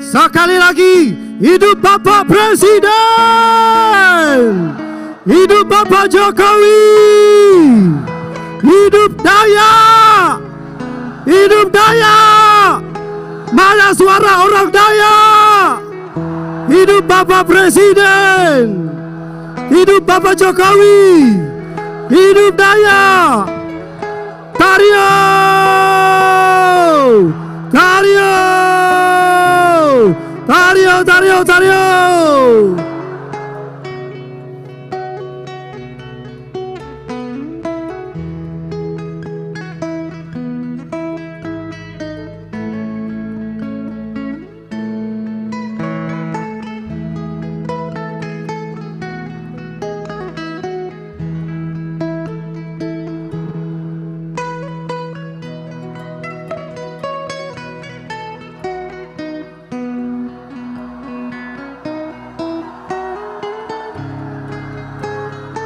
Sekali lagi, hidup Bapak Presiden, hidup Bapak Jokowi, hidup Dayak, hidup Dayak. Mana suara orang Dayak? Hidup Bapak Presiden, hidup Bapak Jokowi, hidup Dayak. Karyo, Karyo, Karyo, Karyo, Karyo.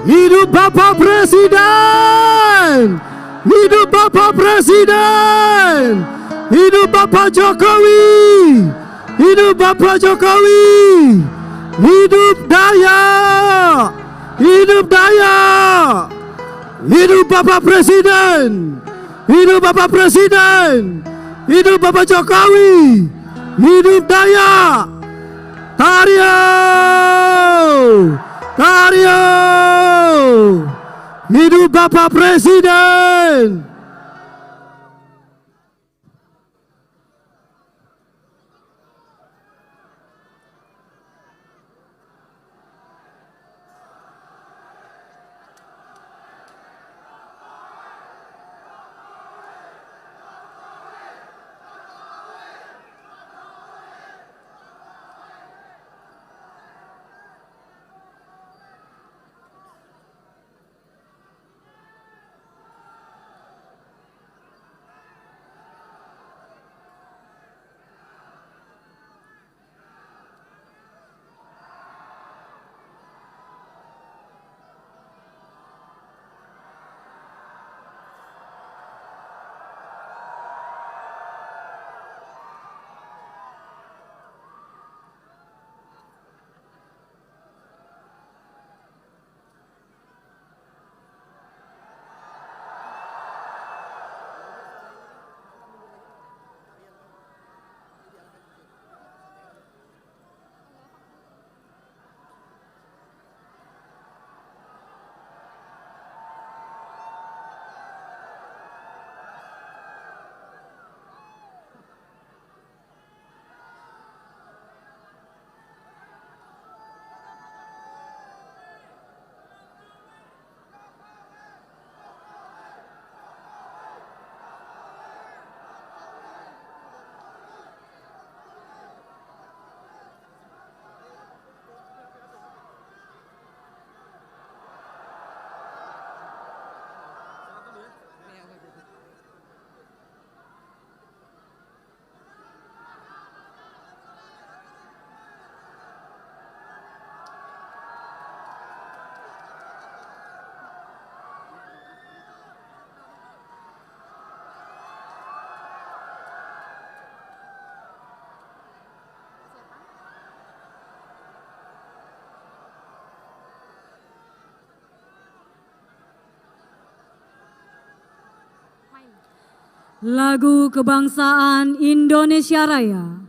Hidup Bapak Presiden, hidup Bapak Presiden, hidup Bapak Jokowi, hidup Bapak Jokowi, hidup Dayak, hidup Dayak, hidup Bapak Presiden, hidup Bapak Presiden, hidup Bapak Jokowi, hidup Dayak. Karyo, Karyo, hidup Bapak Presiden. Lagu Kebangsaan Indonesia Raya.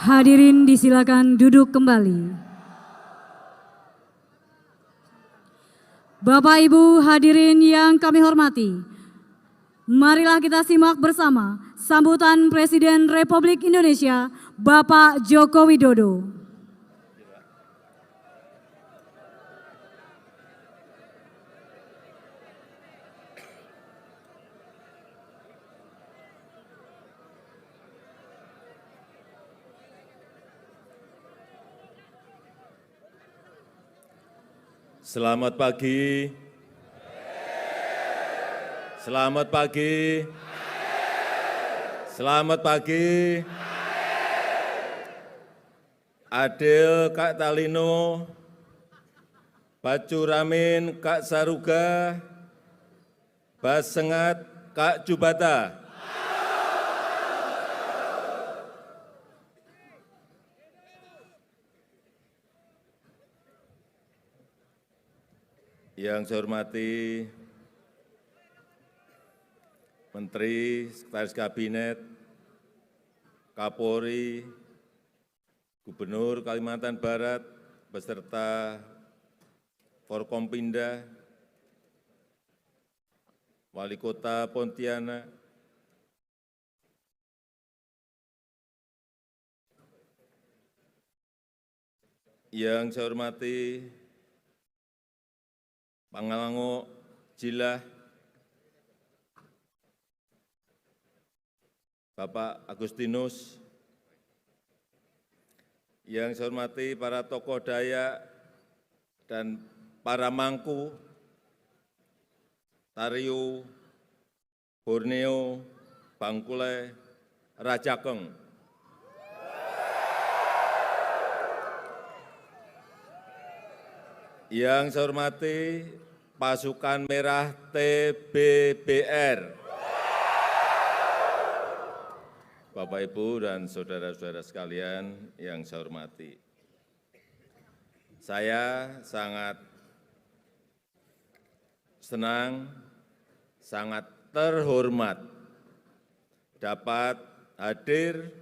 Hadirin disilakan duduk kembali. Bapak Ibu hadirin yang kami hormati, marilah kita simak bersama sambutan Presiden Republik Indonesia Bapak Joko Widodo. Selamat pagi. Selamat pagi. Selamat pagi. Adil Kak Talino, Bacu Ramin Kak Saruga, Basengat Kak Jubata. Yang saya hormati Menteri, Sekretaris Kabinet, Kapolri, Gubernur Kalimantan Barat, beserta Forkompinda, Wali Kota Pontianak, yang saya hormati Pangalango Jilah, Bapak Agustinus, yang saya hormati para tokoh Dayak dan para mangku, Tariu, Borneo, Bangkulai, Rajakeng. Yang saya hormati Pasukan Merah TBBR, Bapak, Ibu, dan saudara-saudara sekalian yang saya hormati. Saya sangat senang, sangat terhormat dapat hadir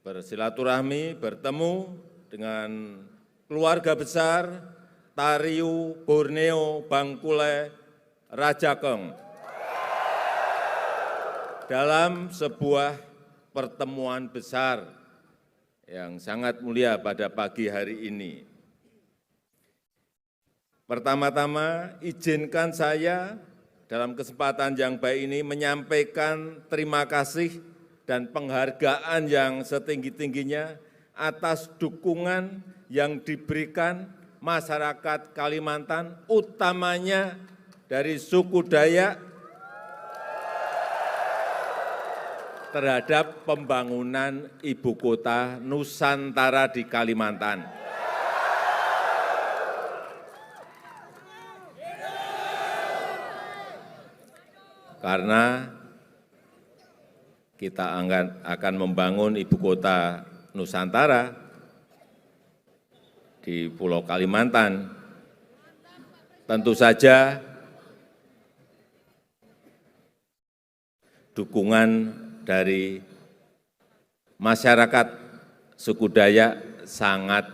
bersilaturahmi, bertemu dengan keluarga besar Tariu, Borneo, Bangkulai, Rajakeng dalam sebuah pertemuan besar yang sangat mulia pada pagi hari ini. Pertama-tama, izinkan saya dalam kesempatan yang baik ini menyampaikan terima kasih dan penghargaan yang setinggi-tingginya atas dukungan yang diberikan masyarakat Kalimantan, utamanya dari suku Dayak, terhadap pembangunan ibu kota Nusantara di Kalimantan. Karena kita akan membangun ibu kota Nusantara di Pulau Kalimantan, tentu saja dukungan dari masyarakat suku Dayak sangat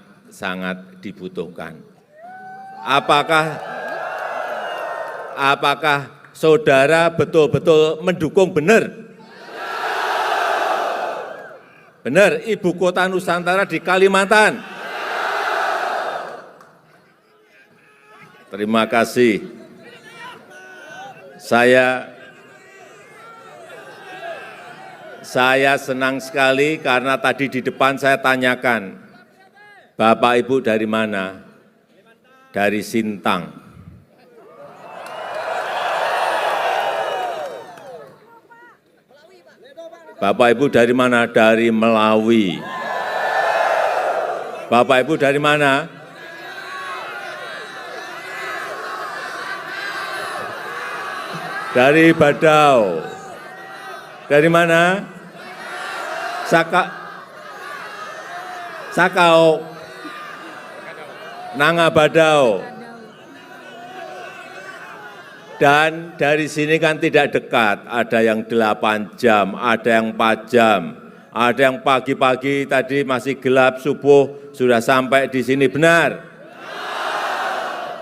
dibutuhkan. Apakah saudara betul-betul mendukung benar? Benar, ibu kota Nusantara di Kalimantan. Terima kasih. Saya senang sekali karena tadi di depan saya tanyakan, Bapak Ibu dari mana? Dari Sintang. Bapak Ibu dari mana? Dari Melawi. Bapak Ibu dari mana? Dari Badau. Dari mana? Sakau. Nanga Badau. Dan dari sini kan tidak dekat, ada yang 8 jam, ada yang 4 jam, Ada yang pagi-pagi tadi masih gelap, subuh sudah sampai di sini, benar?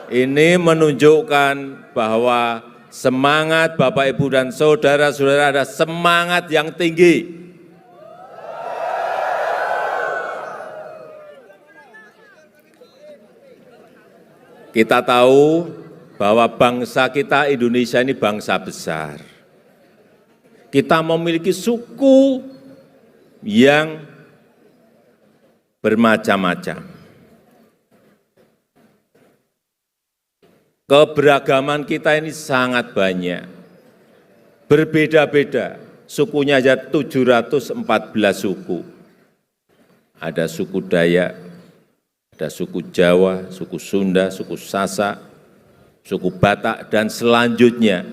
Ini menunjukkan bahwa semangat Bapak, Ibu, dan saudara-saudara ada semangat yang tinggi. Kita tahu bahwa bangsa kita Indonesia ini bangsa besar. Kita memiliki suku yang bermacam-macam. Keberagaman kita ini sangat banyak. Berbeda-beda, sukunya aja 714 suku. Ada suku Dayak, ada suku Jawa, suku Sunda, suku Sasak, suku Batak, dan selanjutnya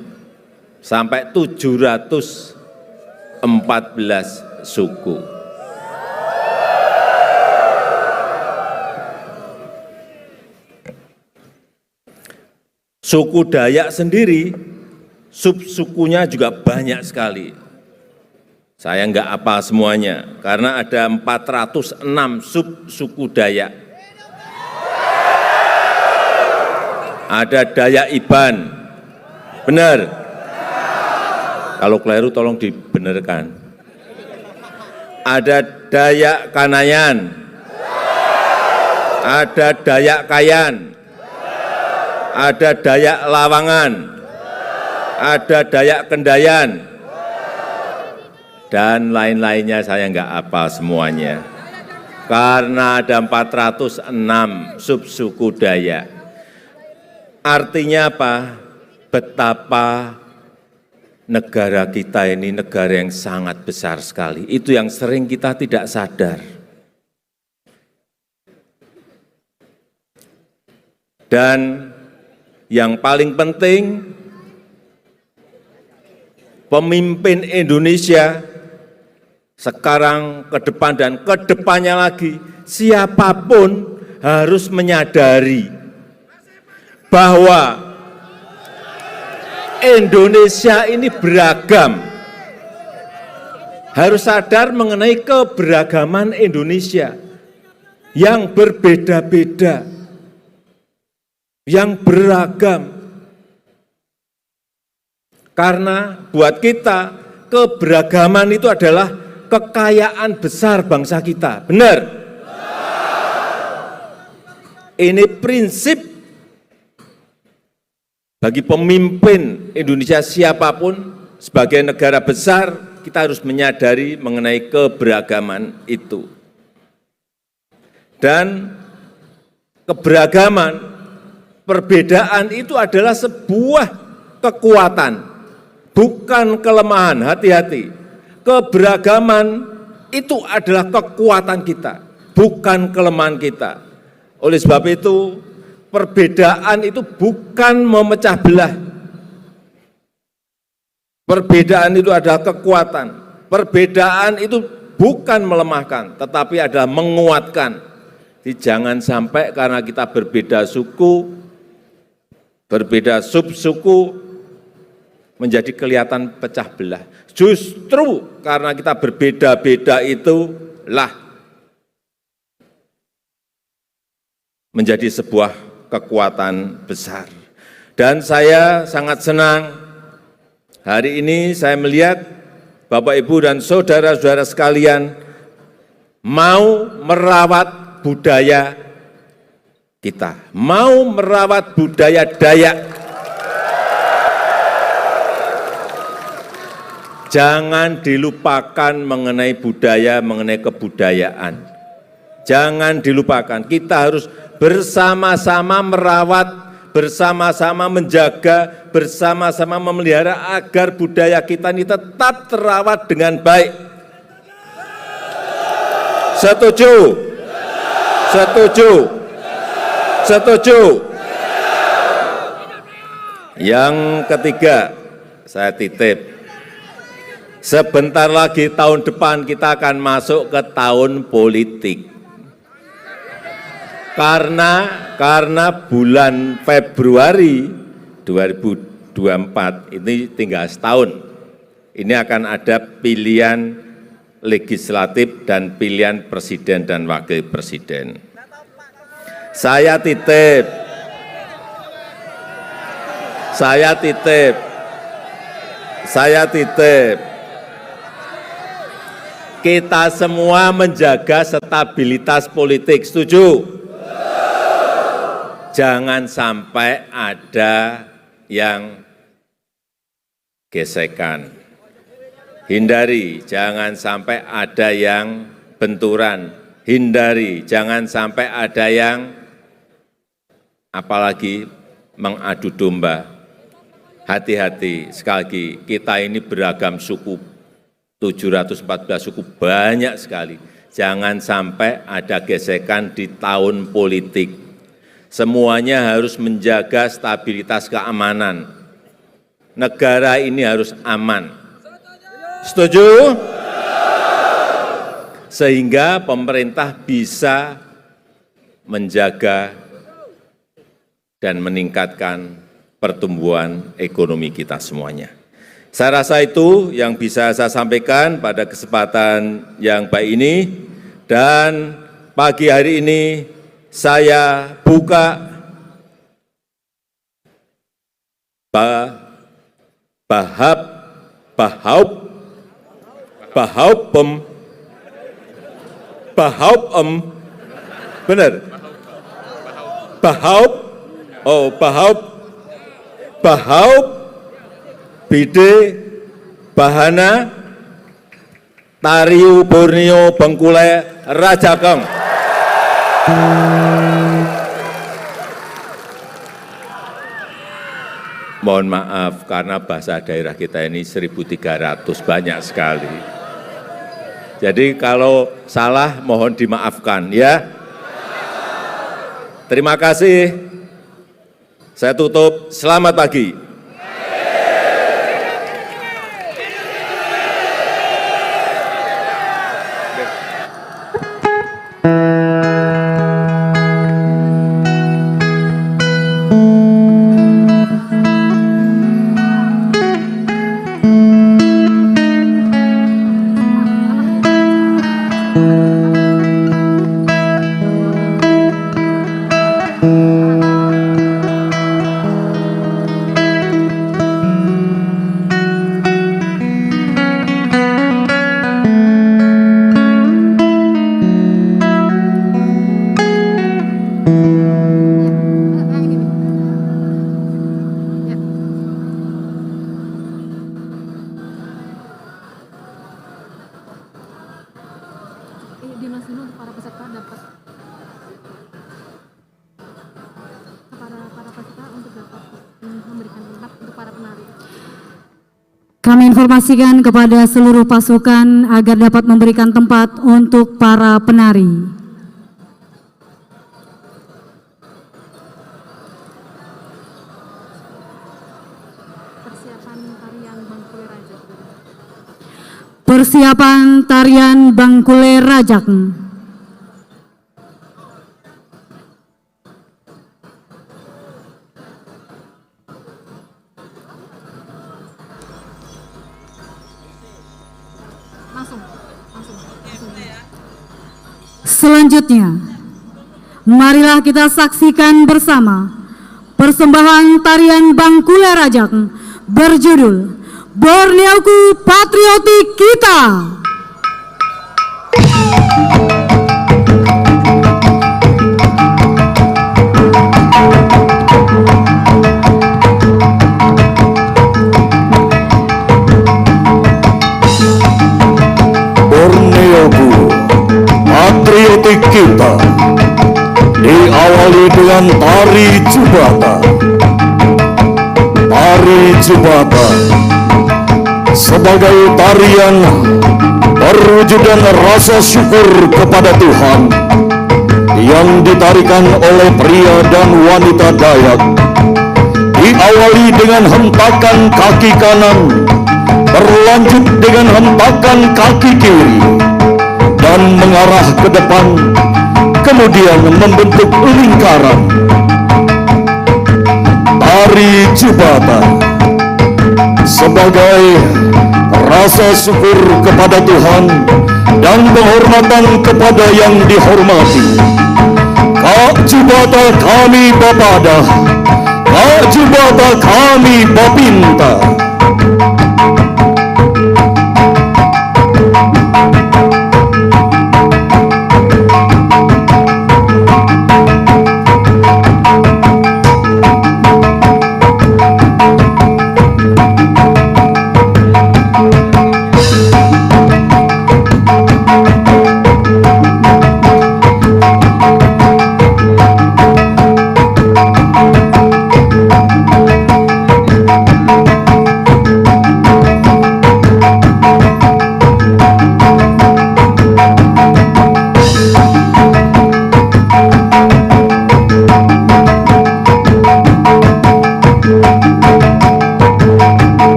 sampai 714 suku. Suku Dayak sendiri, subsukunya juga banyak sekali. Saya enggak apa semuanya, karena ada 406 subsuku Dayak. Ada Dayak Iban, benar? Kalau keliru tolong dibenarkan. Ada Dayak Kanayan, ada Dayak Kayan, ada Dayak Lawangan, ada Dayak Kendayan, dan lain-lainnya saya enggak hafal semuanya. Karena ada 406 subsuku Dayak. Artinya apa? Betapa negara kita ini negara yang sangat besar sekali. Itu yang sering kita tidak sadar. Dan yang paling penting, pemimpin Indonesia sekarang, ke depan, dan ke depannya lagi, siapapun harus menyadari bahwa Indonesia ini beragam. Harus sadar mengenai keberagaman Indonesia yang berbeda-beda, yang beragam. Karena buat kita, keberagaman itu adalah kekayaan besar bangsa kita. Benar? Ini prinsip bagi pemimpin Indonesia siapapun, sebagai negara besar, kita harus menyadari mengenai keberagaman itu. Dan keberagaman, perbedaan itu adalah sebuah kekuatan, bukan kelemahan. Hati-hati, keberagaman itu adalah kekuatan kita, bukan kelemahan kita. Oleh sebab itu, perbedaan itu bukan memecah belah. Perbedaan itu adalah kekuatan. Perbedaan itu bukan melemahkan, tetapi adalah menguatkan. Jadi jangan sampai karena kita berbeda suku, berbeda subsuku, menjadi kelihatan pecah belah. Justru karena kita berbeda-beda itulah menjadi sebuah kekuatan besar. Dan saya sangat senang hari ini saya melihat Bapak, Ibu, dan saudara-saudara sekalian mau merawat budaya kita, mau merawat budaya Dayak. Jangan dilupakan mengenai budaya, mengenai kebudayaan. Jangan dilupakan, kita harus bersama-sama merawat, bersama-sama menjaga, bersama-sama memelihara agar budaya kita ini tetap terawat dengan baik. Setuju? Setuju? Setuju? Yang ketiga, saya titip. Sebentar lagi tahun depan kita akan masuk ke tahun politik. Karena bulan Februari 2024 ini tinggal setahun. Ini akan ada pilihan legislatif dan pilihan presiden dan wakil presiden. Saya titip, kita semua menjaga stabilitas politik, setuju? Jangan sampai ada yang gesekan. Hindari, jangan sampai ada yang benturan. Hindari, jangan sampai ada yang apalagi mengadu domba. Hati-hati, sekali lagi, kita ini beragam suku. 714 suku, banyak sekali. Jangan sampai ada gesekan di tahun politik. Semuanya harus menjaga stabilitas keamanan. Negara ini harus aman. Setuju? Sehingga pemerintah bisa menjaga dan meningkatkan pertumbuhan ekonomi kita semuanya. Saya rasa itu yang bisa saya sampaikan pada kesempatan yang baik ini, dan pagi hari ini saya buka Bide Bahana Tariu Borneo Bengkule Rajakeng. Mohon maaf karena bahasa daerah kita ini 1.300, banyak sekali. Jadi kalau salah mohon dimaafkan ya. Terima kasih. Saya tutup. Selamat pagi. Kami informasikan kepada seluruh pasukan agar dapat memberikan tempat untuk para penari. Persiapan tarian Bangkule Rajak. Selanjutnya, marilah kita saksikan bersama persembahan tarian Bangkule Rajak berjudul Borneoku Patriotik Kita. Borneoku Patriotik Kita diawali dengan tari Jubata. Tari Jubata sebagai tarian perwujudan rasa syukur kepada Tuhan yang ditarikan oleh pria dan wanita Dayak, diawali dengan hentakan kaki kanan, berlanjut dengan hentakan kaki kiri, dan mengarah ke depan, kemudian membentuk lingkaran. Tari Jubata sebagai rasa syukur kepada Tuhan dan penghormatan kepada yang dihormati. Kak Jubata kami Bapada, Kak Jubata kami Bapinta.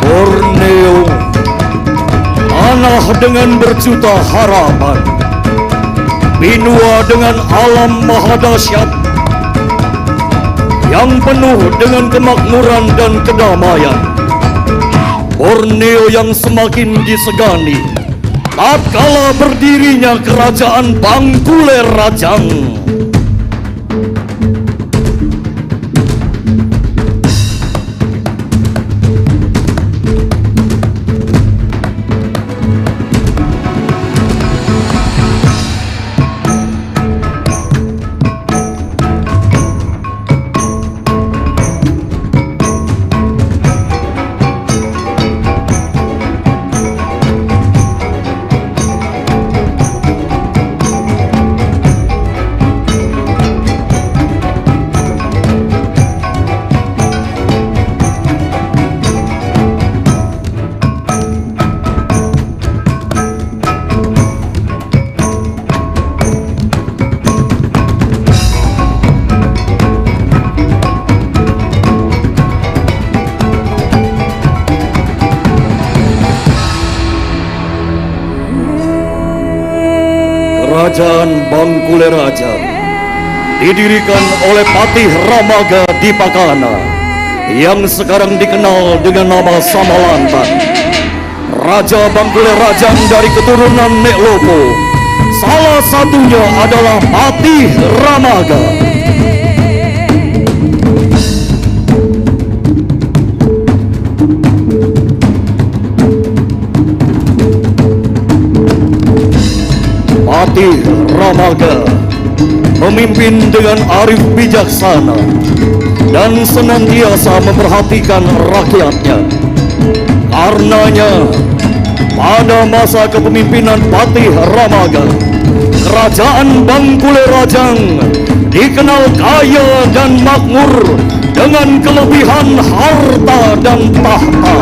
Borneo, tanah dengan berjuta harapan, binua dengan alam maha dahsyat, yang penuh dengan kemakmuran dan kedamaian. Borneo yang semakin disegani tatkala berdirinya kerajaan Bangkule Rajang. Kerajaan Bangkule Rajang didirikan oleh Patih Ramaga Dipakana yang sekarang dikenal dengan nama Samalantan. Raja Bangkule Rajang dari keturunan Nek Lopo, salah satunya adalah Patih Ramaga. Patih Ramaga memimpin dengan arif bijaksana dan senantiasa memperhatikan rakyatnya. Karenanya, pada masa kepemimpinan Patih Ramaga, kerajaan Bangkule Rajang dikenal kaya dan makmur dengan kelebihan harta dan tahta.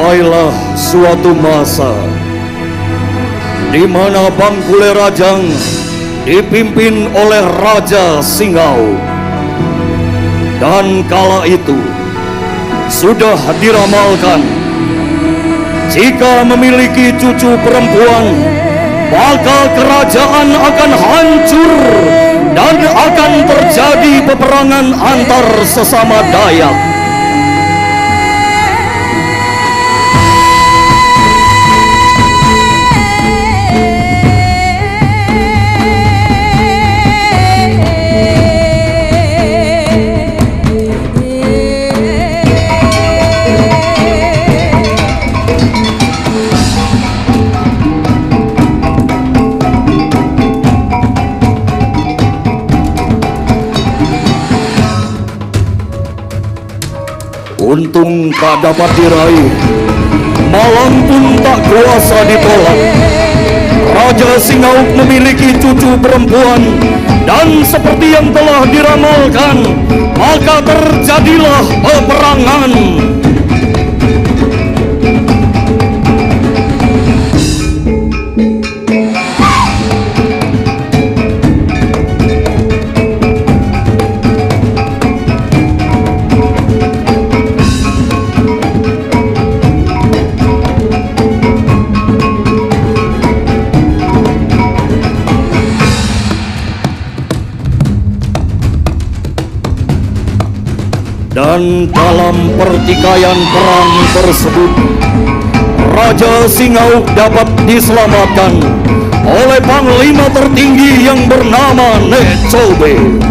Sampailah suatu masa di mana Bangkule Rajang dipimpin oleh Raja Singau. Dan kala itu sudah diramalkan, jika memiliki cucu perempuan, maka kerajaan akan hancur dan akan terjadi peperangan antar sesama Dayak. Untung tak dapat diraih, malang pun tak kuasa ditolak. Raja Singauk memiliki cucu perempuan, dan seperti yang telah diramalkan, maka terjadilah peperangan. Dan dalam pertikaian perang tersebut, Raja Singauk dapat diselamatkan oleh panglima tertinggi yang bernama Necobe.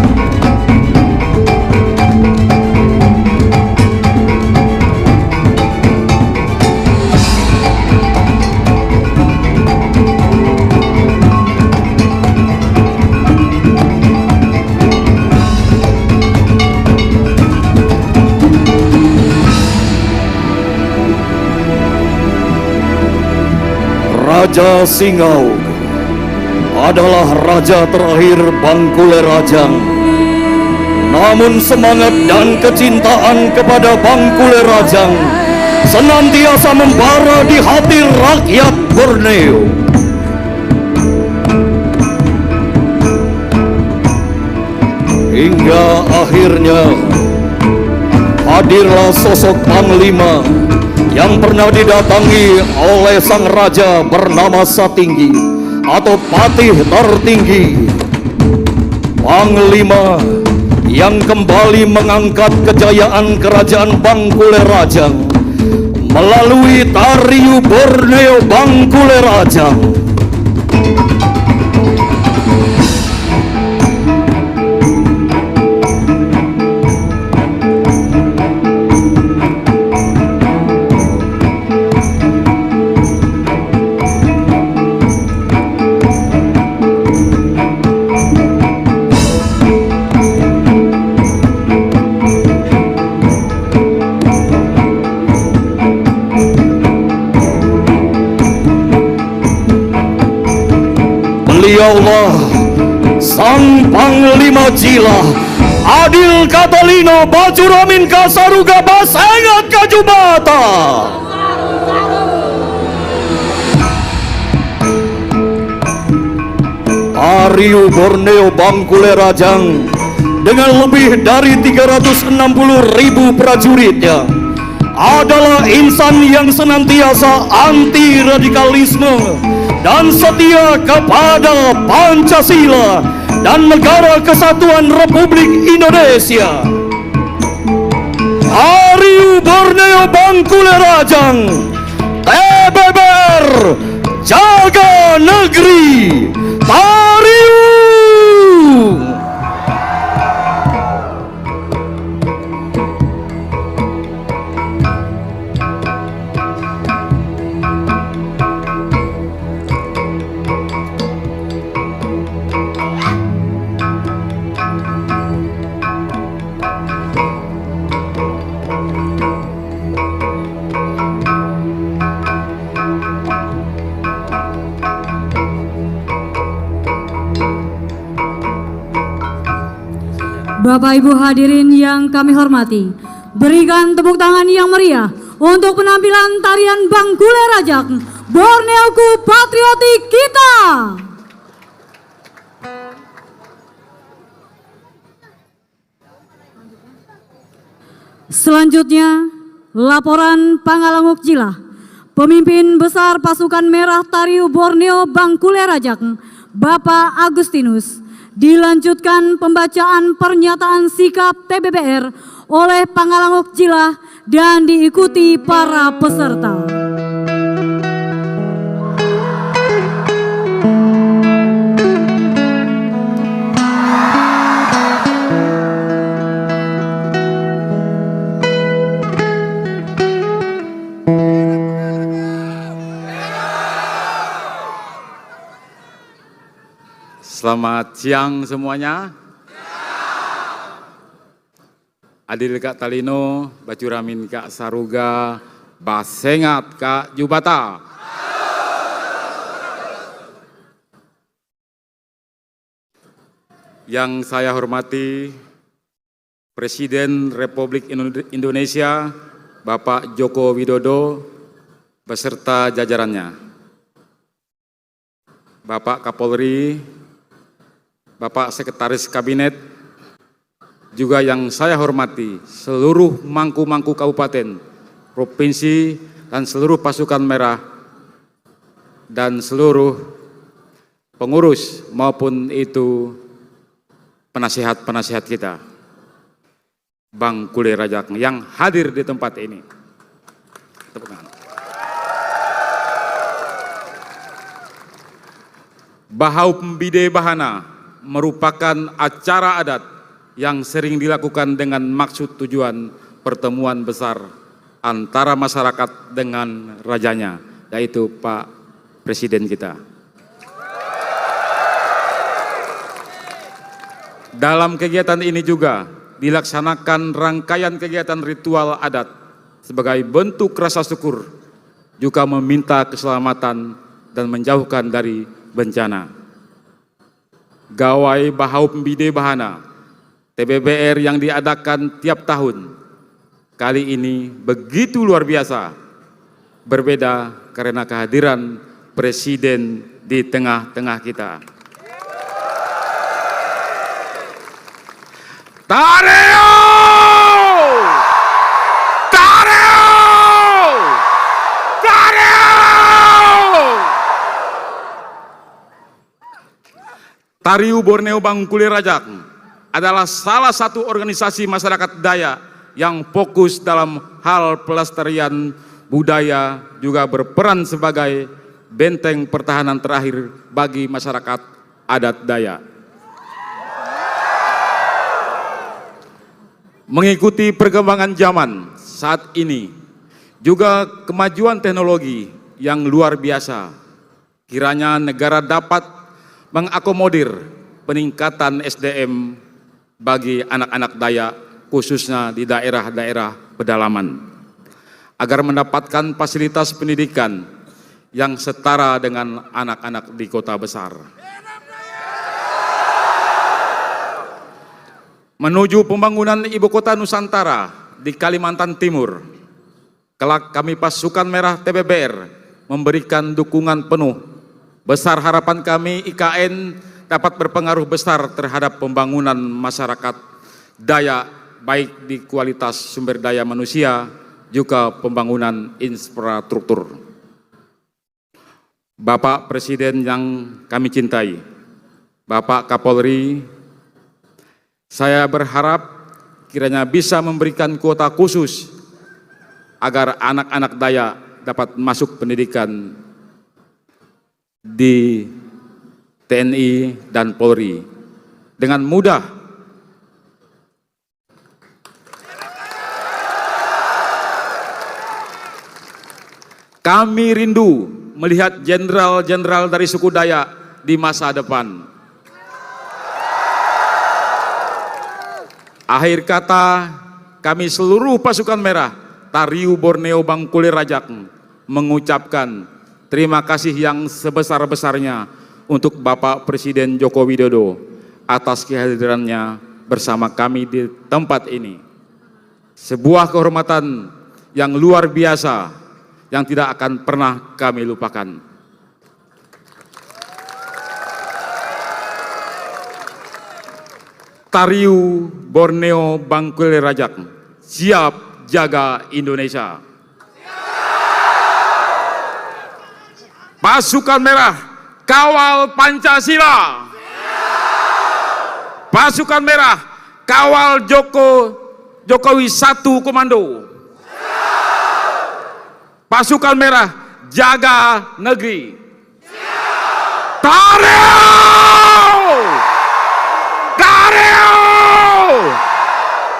Raja Singauk adalah raja terakhir Bangkule Rajang. Namun semangat dan kecintaan kepada Bangkule Rajang senantiasa membara di hati rakyat Borneo. Hingga akhirnya hadirlah sosok panglima yang pernah didatangi oleh sang raja bernama Satinggi atau Patih tertinggi. Panglima yang kembali mengangkat kejayaan kerajaan Bangkule Rajang melalui Tariu Borneo Bangkule Rajang. Beliaulah sang panglima Jila Adil Catalino Bajuramin Kasaruga Basengat Kajubata. Tariu Borneo Bangkule Rajang dengan lebih dari 360.000 prajuritnya adalah insan yang senantiasa anti radikalisme dan setia kepada Pancasila dan Negara Kesatuan Republik Indonesia. Tariu Borneo Bangkule Rajang, TBBR, jaga negeri. Tariu. Bapak Ibu hadirin yang kami hormati, berikan tepuk tangan yang meriah untuk penampilan tarian Bangkule Rajak, Borneoku Patriotik kita. Selanjutnya, laporan Pangalanguk Jilah, Pemimpin Besar Pasukan Merah Tariu Borneo Bangkule Rajak, Bapak Agustinus, dilanjutkan pembacaan pernyataan sikap TBBR oleh Pangalanguk Jilah dan diikuti para peserta. Selamat siang semuanya. Adil Kak Talino, Bacuramin Kak Saruga, Basengat Kak Jubata. Yang saya hormati Presiden Republik Indonesia Bapak Joko Widodo beserta jajarannya, Bapak Kapolri, Bapak Sekretaris Kabinet, juga yang saya hormati seluruh mangku-mangku kabupaten, provinsi, dan seluruh pasukan merah, dan seluruh pengurus maupun itu penasihat-penasihat kita, Bangkule Rajak yang hadir di tempat ini. Tepuk tangan. Bahau Pembide Bahana merupakan acara adat yang sering dilakukan dengan maksud tujuan pertemuan besar antara masyarakat dengan rajanya, yaitu Pak Presiden kita. Dalam kegiatan ini juga dilaksanakan rangkaian kegiatan ritual adat sebagai bentuk rasa syukur, juga meminta keselamatan dan menjauhkan dari bencana. Gawai Bahau Pembide Bahana TBBR yang diadakan tiap tahun kali ini begitu luar biasa, berbeda karena kehadiran Presiden di tengah-tengah kita. Tareo! Tareo! Tareo! Tariu Borneo Bangkule Rajak adalah salah satu organisasi masyarakat Dayak yang fokus dalam hal pelestarian budaya, juga berperan sebagai benteng pertahanan terakhir bagi masyarakat adat Dayak. Mengikuti perkembangan zaman saat ini, juga kemajuan teknologi yang luar biasa, kiranya negara dapat mengakomodir peningkatan SDM bagi anak-anak Dayak, khususnya di daerah-daerah pedalaman, agar mendapatkan fasilitas pendidikan yang setara dengan anak-anak di kota besar. Menuju pembangunan ibu kota Nusantara di Kalimantan Timur, kelak kami pasukan merah TBBR memberikan dukungan penuh. Besar harapan kami IKN dapat berpengaruh besar terhadap pembangunan masyarakat Dayak, baik di kualitas sumber daya manusia, juga pembangunan infrastruktur. Bapak Presiden yang kami cintai, Bapak Kapolri, saya berharap kiranya bisa memberikan kuota khusus agar anak-anak Dayak dapat masuk pendidikan di TNI dan Polri dengan mudah. Kami rindu melihat jenderal-jenderal dari suku Dayak di masa depan. Akhir kata, kami seluruh pasukan merah Tariu Borneo Bangkule Rajak mengucapkan terima kasih yang sebesar-besarnya untuk Bapak Presiden Joko Widodo atas kehadirannya bersama kami di tempat ini. Sebuah kehormatan yang luar biasa yang tidak akan pernah kami lupakan. Tariu Borneo Bangkule Rajak, siap jaga Indonesia. Pasukan Merah, kawal Pancasila. Pasukan Merah, kawal Jokowi 1 Komando. Pasukan Merah, jaga negeri. Tariu! Tariu!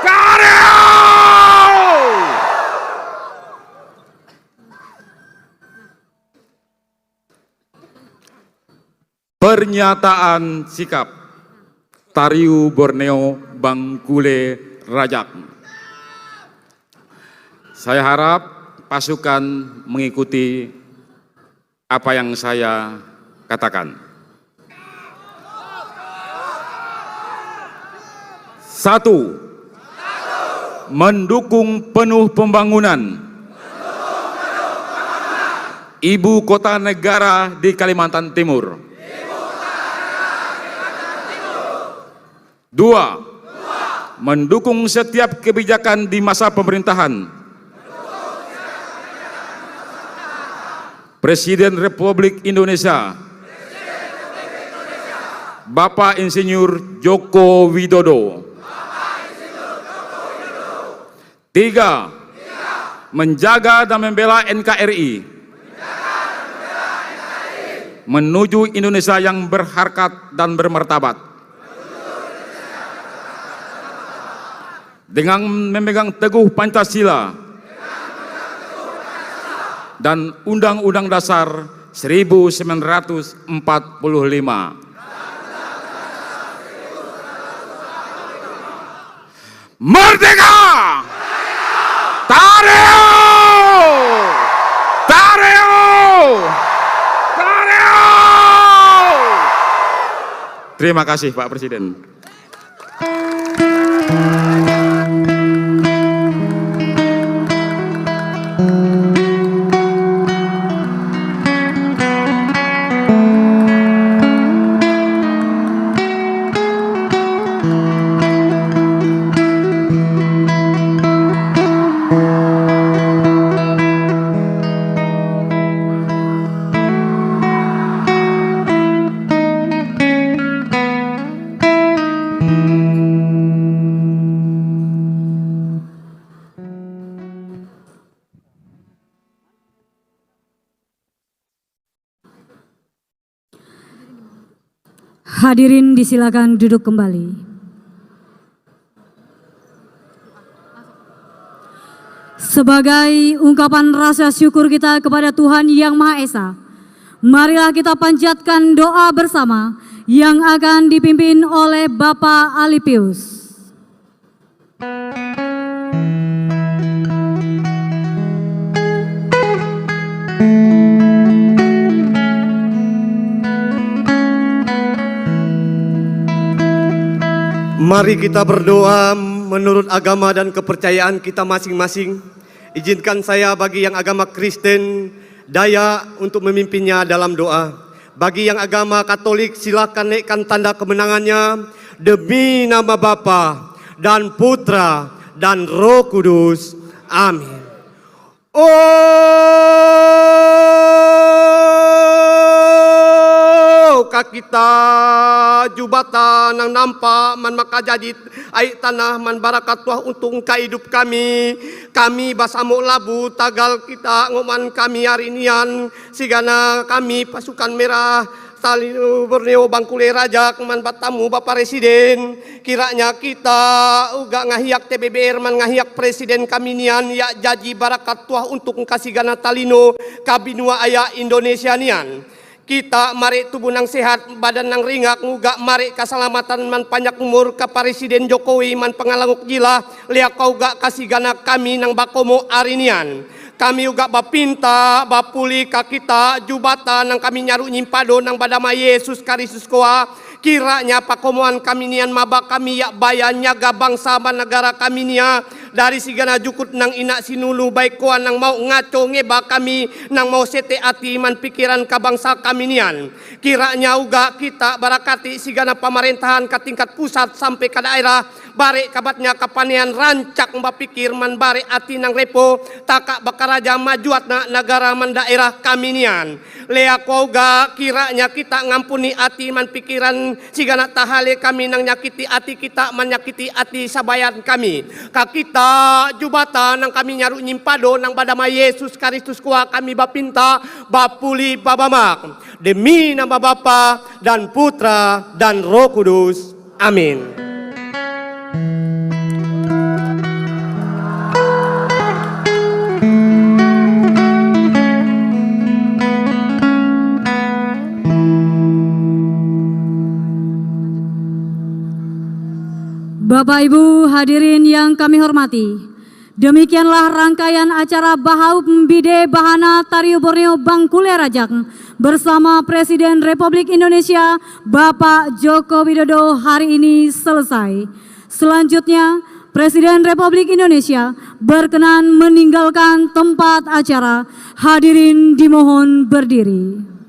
Tariu! Pernyataan sikap Tariu Borneo Bangkule Rajak. Saya harap pasukan mengikuti apa yang saya katakan. 1. Mendukung penuh pembangunan ibu kota negara di Kalimantan Timur. 2. Mendukung setiap kebijakan di masa pemerintahan Presiden Republik Indonesia Bapak Insinyur Joko Widodo. 3. Menjaga dan membela NKRI menuju Indonesia yang berharkat dan bermartabat. Dengan memegang teguh Pancasila dan Undang-Undang Dasar 1945. Merdeka! Tariu! Tariu! Tariu! Terima kasih Pak Presiden. Hadirin disilakan duduk kembali. Sebagai ungkapan rasa syukur kita kepada Tuhan Yang Maha Esa, marilah kita panjatkan doa bersama yang akan dipimpin oleh Bapak Alipius. Mari kita berdoa menurut agama dan kepercayaan kita masing-masing. Izinkan saya bagi yang agama Kristen, Dayak untuk memimpinnya dalam doa. Bagi yang agama Katolik silakan naikkan tanda kemenangannya. Demi nama Bapa dan Putra dan Roh Kudus. Amin. Kita jubatan yang nampak man maka jadi air tanah man barakat Tuhan untuk hidup kami basamuk labu tagal kita ngoman kami hari inian sigana kami pasukan merah Tariu Borneo Bangkule Rajak man batamu Bapak Presiden kiranya kita uga ngahiyak TBBR man ngahiyak Presiden kami nian ya jadi barakat Tuhan untuk kasih gana talino kabinua aya Indonesia nian. Kita mari tubuh nang sehat, badan nang ringak, nguga mari keselamatan man panjang umur ke Presiden Jokowi man pengalanguk gila, lihat kau gak kasih gana kami nang bakomo arinian. Kami juga bapinta, bapuli ka kita jubatan nang kami nyaru nyimpado nang badama Yesus Kristus koa. Kiranya pakomoan kami nian maba kami ya bayan nyaga bangsa negara kami nia dari sigana jukut nang ina sinulu baik kuan nang mau ngaco ngeba kami nang mau sete ati man pikiran kabangsa kami nian. Kiranya uga kita barakati sigana pemerintahan ke tingkat pusat sampai ke daerah bare kabatnya kapanian rancak mbapikir man bare ati nang repo taka bakaraja majuat na negara man daerah kami nian. Lea uga kiranya kita ngampuni ati man pikiran sigana tahale kami nang nyakiti ati kita menyakiti ati sabayan kami. Kakita jubatan nang kami nyaru nyimpado nang badama Yesus Kristus kuah kami bapinta bapuli babamak. Demi nama Bapa dan Putra dan Roh Kudus. Amin. Bapak Ibu hadirin yang kami hormati, demikianlah rangkaian acara Bahaup Bide Bahana Tariu Borneo Bangkule Rajak bersama Presiden Republik Indonesia Bapak Joko Widodo hari ini selesai. Selanjutnya, Presiden Republik Indonesia berkenan meninggalkan tempat acara. Hadirin dimohon berdiri.